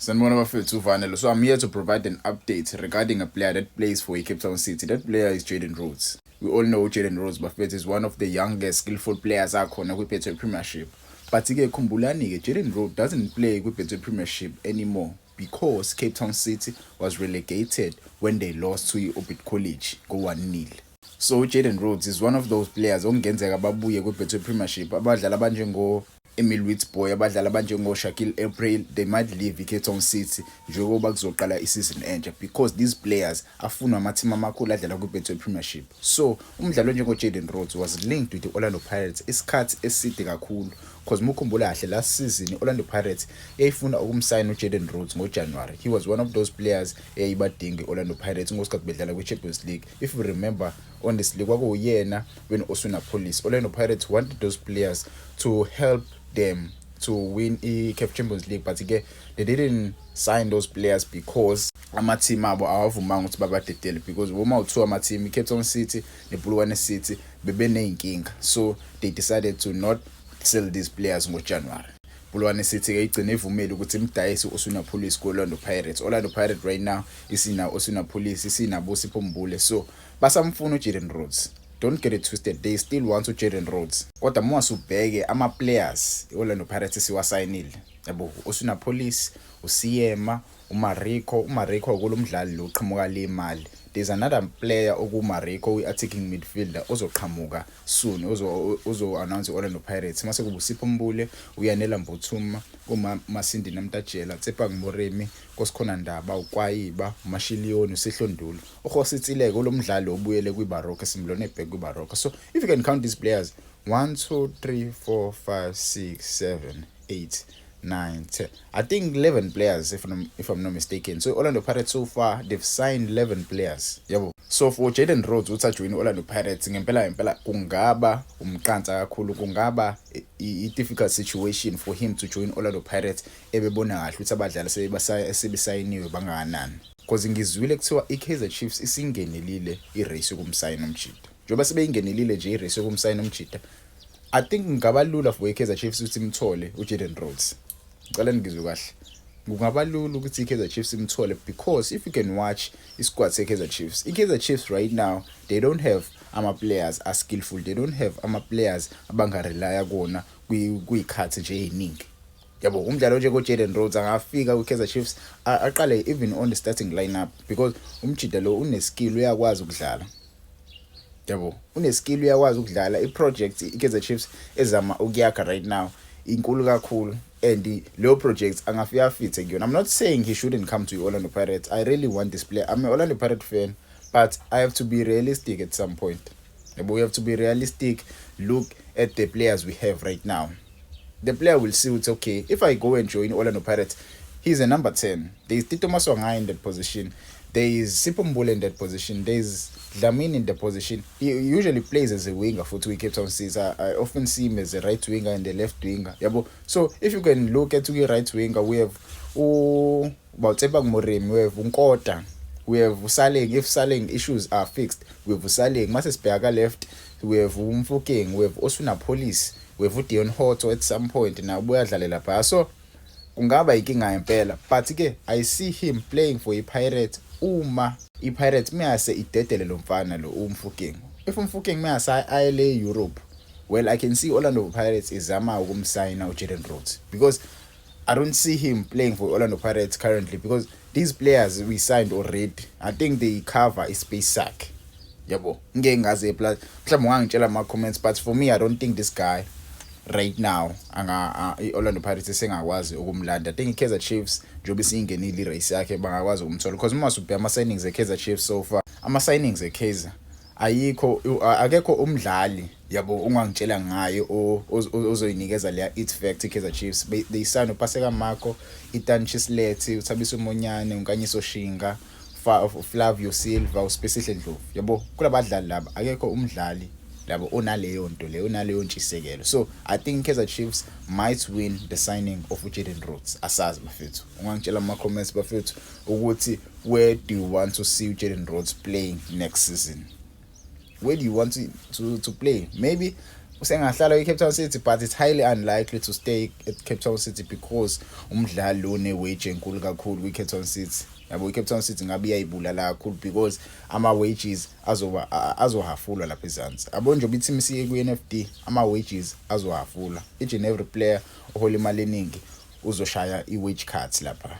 Sanibona bafethu uVanelo. So I'm here to provide an update regarding a player that plays for Cape Town City. That player is Jayden Rhodes. We all know Jayden Rhodes, bafethu, is one of the youngest skillful players akhona kwi-Betway Premiership. But-ke khumbulani-ke, Jayden Rhodes doesn't play kwi-Betway Premiership anymore because Cape Town City was relegated when they lost to Orbit College go 1-0. So Jayden Rhodes is one of those players okungenzeka babuye kwi-Betway Premiership abadlala abanjengo Emil Witsboy, abadlala abanjengo Shaquille April, they might leave Cape Town City njengoba kuzoqala isizini entsha because these players afunwa amateam amakhulu adlala kwi-Betway Premiership. So umdlalo njengo Jayden Rhodes was linked with the Orlando Pirates isikhathi eside kakhulu because mukhumbula kahle last season Orlando Pirates yayifuna ukumsign uJayden Rhodes ngoJanuary. He was one of those players eyayibadinga Orlando Pirates ngosikhathi bedlala kwi-Champions League. If you remember, honestly kwakuyena when Osuna Police Orlando Pirates wanted those players to help them to win i-CAF Champions League, but again they didn't sign those players because ama-team abo awavumanga ukuthi babadedele because uma u-2 ama-team i-Cape Town City neBulwane City bebeney'nkinga, so they decided to not sell these players ngoJanuary. Bulwane City-ke igcine ivumile ukuthi imdayisi Osuna Police ku-Orlando Pirates. Orlando Pirates right now isina Osuna Police, isinabo Sipho Mbule, so basamfuna uJayden Rhodes. Don't get it twisted, they still want Jayden Rhodes. Kodwa uma usubheke ama-players i-Orlando Pirates siwasayinile. Yabo, Osuna Police, uSiyema, uMariko kulo mdlali lo uqhamuka le imali. There's another player okuMariko we-attacking midfielder ozoqhamuka soon, ozo-announce i-Orlando Pirates. Mase kuba uSipho Mbule, uYanela Mbuthuma, uMasindi Namtajela, Tshepa Ngoremi, Kosikhona Ndaba, uKwayiba, uMashiliyoni, uSihlondulu. Ukhositsileke kulo mdlali obuyele kwiBaroka simlone back kwiBaroka. So if you can count these players, 1 2 3 4 5 6 7 8 9 10, I think 11 players if I'm not mistaken. So Orlando Pirates so far they've signed 11 players. Yabo. So for Jayden Rhodes uthi ajoin Orlando Pirates ngempela kungaba umqansa kakhulu, kungaba i-difficult situation for him to join Orlando Pirates ebebona kahle ukuthi abadlali sebesayiniwe bangakanani. Because ngizwile kuthiwa iKaizer Chiefs isingenelile irace yokumsayina uMjida. Njoba sebeyingenelile nje irace yokumsayina uMjida, I think ngaba lula for iKaizer Chiefs ukuthi imthole uJayden Rhodes. Ngicela ngizwe kahle. Kungaba lula ukuthi iKaizer Chiefs imthole because if you can watch isquad seKaizer Chiefs, iKaizer Chiefs right now they don't have ama-players are skillful. They don't have ama-players abangarelaya kona kuyikhathi nje eziningi. Yabo, umdlalo nje koJayden Rhodes angafika kwiKaizer Chiefs aqale even on the starting lineup because uMjida lo une-skill, uyakwazi ukudlala. Yabo, une-skill, uyakwazi ukudlala. I-project iKaizer Chiefs ezama ukuyakha right now inkulu kakhulu, and low projects angafika afithe kuyona. I'm not saying he shouldn't come to Orlando Pirates. I really want this player. I'm an Orlando Pirates fan, but I have to be realistic at some point. We have to be realistic. Look at the players we have right now. The player will see it's okay. If I go and join Orlando Pirates, he's a number 10. There is Tito Maswanga in that position. There is Sipho Mbule in that position. There is Dlamini in the position. He usually plays as a winger for Cape Town City. I often see him as a right winger and a left winger. Yabo. So if you can look at the right winger, we have Tshepa Ngoremi, we have Nkota, we have Saleng. If Saleng issues are fixed, we have Saleng. Masesberger left, we have Mfokeng, we have Osuna Police, we have Dion Hoto at some point. Now we are pa. So kungaba ikinga impela, but ke I see him playing for iPirates uma iPirates miyase idedele lo mfana lo uMfokeng. If uMfokeng miyase ayele Europe, well, I can see Orlando Pirates izama ukumsigna uJayden Rhodes because I don't see him playing for Orlando Pirates currently because these players we signed already, I think they cover a space sack. Yabo, ngeke ngaze plus mhlawumbe ungangitshela ama comments, but for me I don't think this guy right now Orlando Pirates sengakwazi ukumlanda. I think iKaizer Chiefs njobe siyingenile irace yakhe bangakwazi ukumthola because uma usubheka ama-signings eKaizer Chiefs so far, ama-signings eKaizer akekho umdlali yabo ungangitshela ngayo ozoyinikeza leya it fact iKaizer Chiefs. They sign uPaseka Marco, Ethan Chisleti, uThabiso Monyane, uNkanyiso Shinga, Flavio Silva, uSpecihle Ndlovu. Yabo, kulabadlali laba akekho umdlali labo onaleyo nto leyo, onaleyo ntshisekelo. So I think Kaizer Chiefs might win the signing of Jayden Rhodes. Asazi bafethu, ungangitshela ama comments bafethu ukuthi where do you want to see Jayden Rhodes playing next season? Where do you want to play? Maybe usengahlala eCape Town City, but it's highly unlikely to stay at Cape Town City because umdlali lo ne-wage enkulu kakhulu kwi-Cape Town City. Yabo iCape Town City ngabe iyayibulala kakhulu because ama-wages azohafulwa lapha ezansi. Yabo njengoba i-team isiye ku-NFD, ama-wages azohafulwa. Each and every player ohola imali eningi uzoshaya i-wage cuts lapha.